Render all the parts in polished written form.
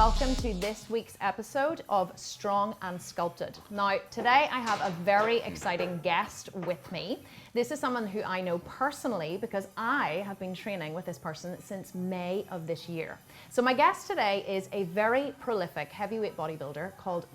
welcome to this week's episode of Strong and Sculpted. Now, today I have a very exciting guest with me. This is someone who I know personally because I have been training with this person since May of this year. So my guest today is a very prolific heavyweight bodybuilder called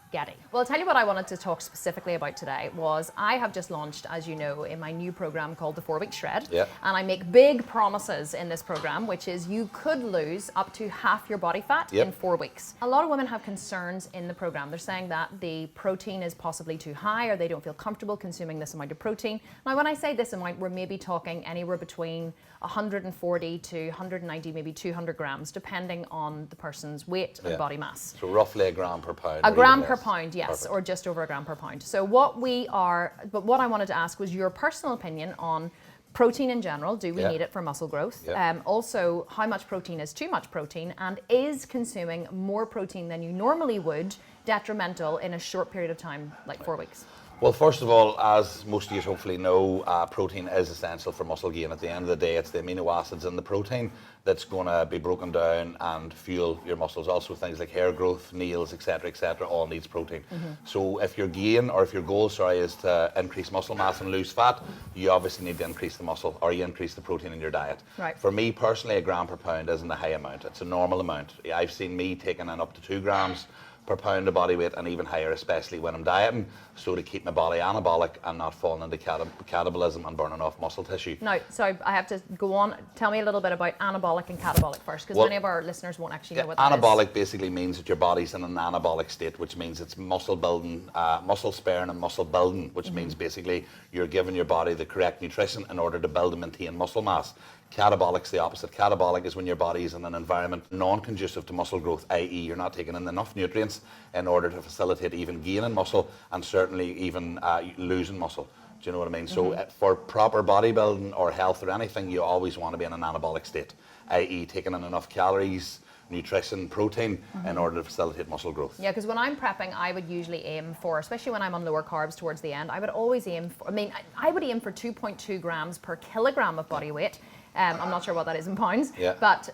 Getty. Well, I'll tell you what I wanted to talk specifically about today was I have just launched, as you know, in my new program called the 4-Week Shred. Yep. And I make big promises in this program, which is you could lose up to half your body fat in 4 weeks. A lot of women have concerns in the program. They're saying that the protein is possibly too high or they don't feel comfortable consuming this amount of protein. Now, when I say this amount, we're maybe talking anywhere between 140 to 190, maybe 200 grams, depending on the person's weight and body mass. So roughly a gram per pound. A gram per pound, yes, Perfect. or just over a gram per pound. So what I wanted to ask was your personal opinion on protein in general. Do we need it for muscle growth? Also, how much protein is too much protein, and is consuming more protein than you normally would detrimental in a short period of time, like 4 weeks? Well, first of all, as most of you hopefully know, protein is essential for muscle gain. At the end of the day, it's the amino acids in the protein that's going to be broken down and fuel your muscles. Also things like hair growth, nails, etc., all needs protein. So if your goal is to increase muscle mass and lose fat, you obviously need to increase the muscle, or you increase the protein in your diet. Right. For me personally, a gram per pound isn't a high amount. It's a normal amount. I've seen me taking in up to 2 grams per pound of body weight, and even higher, especially when I'm dieting, so to keep my body anabolic and not falling into catabolism and burning off muscle tissue. Now, so I have to go on. Tell me a little bit about anabolic and catabolic first, because many of our listeners won't actually know what that is. Anabolic basically means that your body's in an anabolic state, which means it's muscle building, muscle sparing and muscle building, which means basically you're giving your body the correct nutrition in order to build and maintain muscle mass. Catabolic's the opposite. Catabolic is when your body is in an environment non-conducive to muscle growth, i.e. you're not taking in enough nutrients in order to facilitate even gaining muscle and certainly even losing muscle. Do you know what I mean? So for proper bodybuilding or health or anything, you always want to be in an anabolic state, i.e. taking in enough calories, nutrition, protein in order to facilitate muscle growth. Yeah, because when I'm prepping, I would usually aim for, especially when I'm on lower carbs towards the end, I would always aim for, I would aim for 2.2 grams per kilogram of body weight. I'm not sure what that is in pounds, but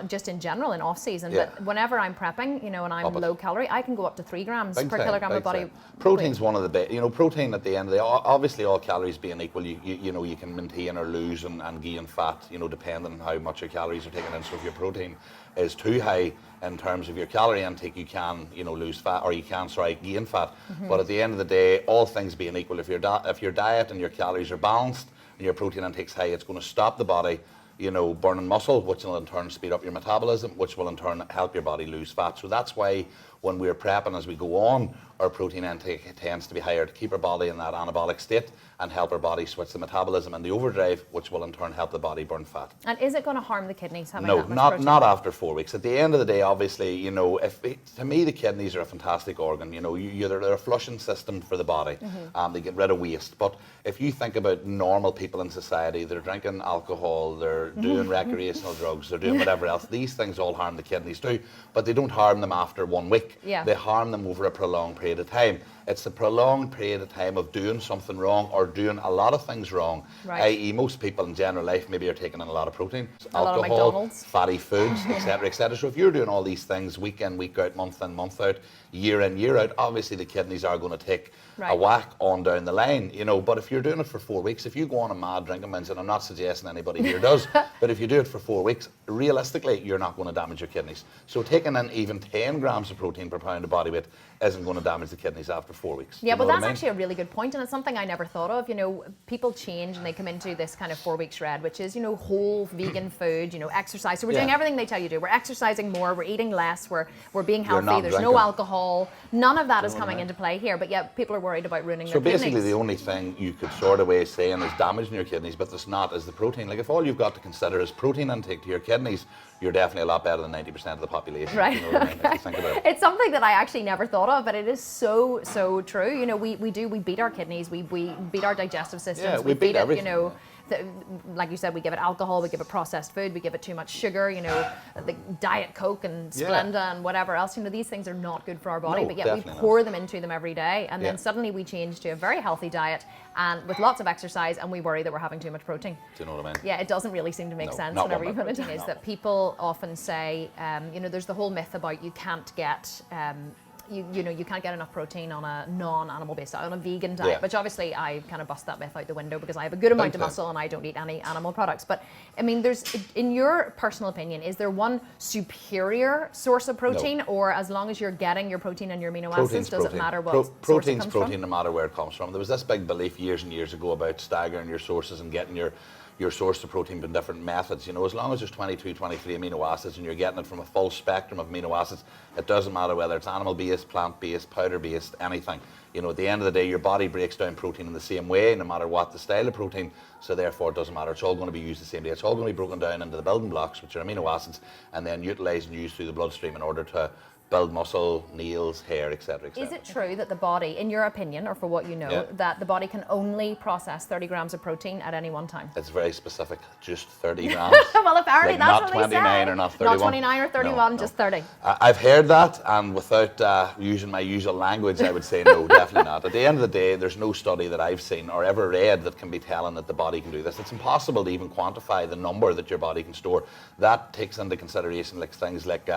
just in general in off season. But whenever I'm prepping, and I'm low calorie, I can go up to 3 grams per kilogram of body weight. Protein's one of the best. Protein at the end of the day, obviously all calories being equal, you can maintain or lose and gain fat, depending on how much your calories are taken in. So if your protein is too high in terms of your calorie intake, you can, lose fat, or you can, gain fat. But at the end of the day, all things being equal, if your diet and your calories are balanced, and your protein intake's high, it's going to stop the body, burning muscle, which will in turn speed up your metabolism, which will in turn help your body lose fat. So that's why when we're prepping as we go on, our protein intake tends to be higher to keep our body in that anabolic state and help our body switch the metabolism and the overdrive, which will in turn help the body burn fat. And is it going to harm the kidneys having no, that much protein? Not after 4 weeks. At the end of the day, obviously, to me the kidneys are a fantastic organ. They're a flushing system for the body. They get rid of waste. But if you think about normal people in society, they're drinking alcohol, they're doing recreational drugs, they're doing whatever else. These things all harm the kidneys too, but they don't harm them after 1 week. They harm them over a prolonged period of time. It's a prolonged period of time of doing something wrong or doing a lot of things wrong, i.e. most people in general life maybe are taking in a lot of protein, alcohol, fatty foods, etc. So if you're doing all these things week in, week out, month in, month out, year in, year out, obviously the kidneys are going to take a whack on down the line, but if you're doing it for 4 weeks, if you go on a mad drinking binge, and I'm not suggesting anybody here does, but if you do it for 4 weeks, realistically, you're not going to damage your kidneys. So taking in even 10 grams of protein per pound of body weight isn't going to damage the kidneys after 4 weeks. Yeah, but that's actually a really good point, and it's something I never thought of. People change and they come into this kind of 4-week shred, which is, whole vegan food, exercise. So we're doing everything they tell you to do. We're exercising more, we're eating less, we're being healthy, there's no alcohol. None of that is coming into play here, but yet people are worried about ruining their kidneys. So basically the only thing you could sort of way saying is damaging your kidneys, but there's not, is the protein. Like if all you've got to consider is protein intake to your kidneys, you're definitely a lot better than 90% of the population. Right. You know what I mean? If you think about it. It's something that I actually never thought of, but it is so true. You know, we beat our kidneys, we beat our digestive systems. Yeah, we beat it, everything. you know, like you said, we give it alcohol, we give it processed food, we give it too much sugar, you know, the Diet Coke and Splenda and whatever else. You know, these things are not good for our body, No, but yet we pour them into them every day, and then suddenly we change to a very healthy diet and with lots of exercise, and we worry that we're having too much protein. Do you know what I mean? Yeah, it doesn't really seem to make sense whenever you put it in. Is that people often say, you know, there's the whole myth about you can't get you can't get enough protein on a non-animal based diet, on a vegan diet, which obviously I kind of bust that myth out the window because I have a good amount of muscle and I don't eat any animal products. But I mean, there's, in your personal opinion, is there one superior source of protein, or as long as you're getting your protein and your amino acids, does it matter what source it protein's comes protein from? no matter where it comes from. There was this big belief years and years ago about staggering your sources and getting your source of protein from different methods. You know, as long as there's 22, 23 amino acids and you're getting it from a full spectrum of amino acids, it doesn't matter whether it's animal-based, plant-based, powder-based, anything. You know, at the end of the day, your body breaks down protein in the same way, no matter what the style of protein, so therefore it doesn't matter. It's all going to be used the same day. It's all going to be broken down into the building blocks, which are amino acids, and then utilised and used through the bloodstream in order to build muscle, nails, hair, etc. Is it true that the body, in your opinion, or for what you know, that the body can only process 30 grams of protein at any one time? It's very specific, just 30 grams. Well, apparently like that's not what they 29 say. or not 31. Not 29 or 31, just 30. I've heard that, and without using my usual language, I would say no, definitely not. At the end of the day, there's no study that I've seen or ever read that can be telling that the body can do this. It's impossible to even quantify the number that your body can store. That takes into consideration like things like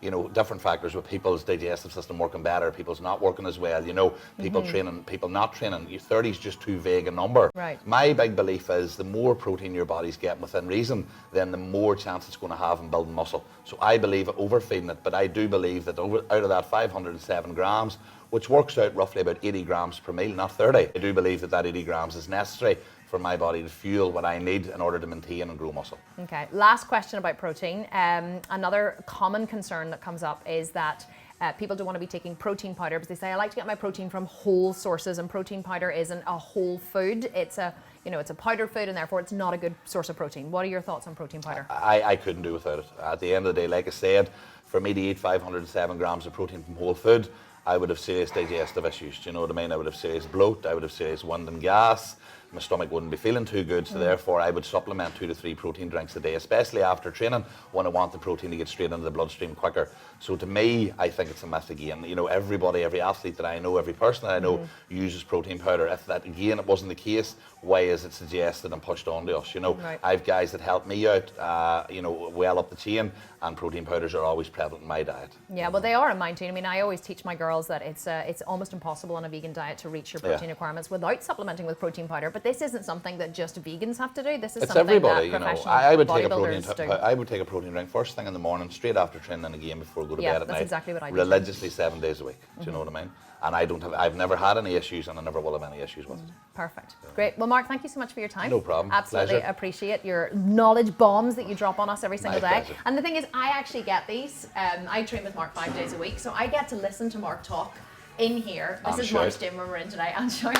you know, different factors with people's digestive system working better, people's not working as well, you know, people training, people not training. 30 is just too vague a number. Right. My big belief is the more protein your body's getting within reason, then the more chance it's going to have in building muscle. So I believe overfeeding it, but I do believe that out of that 507 grams, which works out roughly about 80 grams per meal, not 30, I do believe that that 80 grams is necessary for my body to fuel what I need in order to maintain and grow muscle. Okay, last question about protein. Another common concern that comes up is that people don't want to be taking protein powder because they say, I like to get my protein from whole sources, and protein powder isn't a whole food. It's a, you know, it's a powdered food, and therefore it's not a good source of protein. What are your thoughts on protein powder? I couldn't do without it. At the end of the day, like I said, for me to eat 507 grams of protein from whole food, I would have serious digestive issues. Do you know what I mean? I would have serious bloat, I would have serious wind and gas, my stomach wouldn't be feeling too good, so therefore I would supplement 2 to 3 protein drinks a day, especially after training, when I want the protein to get straight into the bloodstream quicker. So to me, I think it's a myth again. You know, everybody, every athlete that I know, every person that I know uses protein powder. If that, again, it wasn't the case, why is it suggested and pushed onto us? You know, I have guys that help me out, you know, well up the chain, and protein powders are always prevalent in my diet. Yeah, well, they are in mine too. I mean, I always teach my girls that it's almost impossible on a vegan diet to reach your protein requirements without supplementing with protein powder. But this isn't something that just vegans have to do. This is It's something everybody, that you know. professional I would take a bodybuilders do. I would take a protein drink first thing in the morning, straight after training, and again before I go to bed at that's night. exactly what I do. Religiously 7 days a week. Do you know what I mean? And I've never had any issues, and I never will have any issues with it. Perfect. Great. Well, Mark, thank you so much for your time. No problem. Absolutely Pleasure. appreciate your knowledge bombs that you drop on us every single day. Pleasure. And the thing is, I actually get these. I train with Mark 5 days a week, so I get to listen to Mark talk in here. This is Mark's gym where we're in today, and shout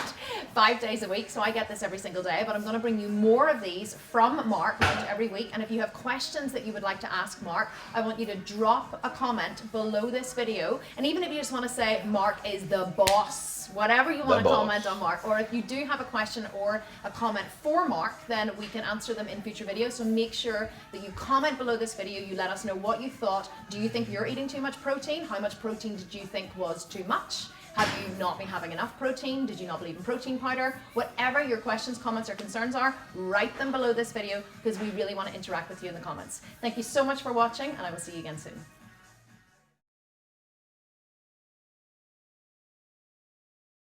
5 days a week, so I get this every single day. But I'm going to bring you more of these from Mark every week. And if you have questions that you would like to ask Mark, I want you to drop a comment below this video. And even if you just want to say Mark is the boss, whatever you want to comment on Mark, or if you do have a question or a comment for Mark, then we can answer them in future videos. So make sure that you comment below this video. You let us know what you thought. Do you think you're eating too much protein? How much protein did you think was too much? Have you not been having enough protein? Did you not believe in protein powder? Whatever your questions, comments, or concerns are, write them below this video because we really want to interact with you in the comments. Thank you so much for watching, and I will see you again soon.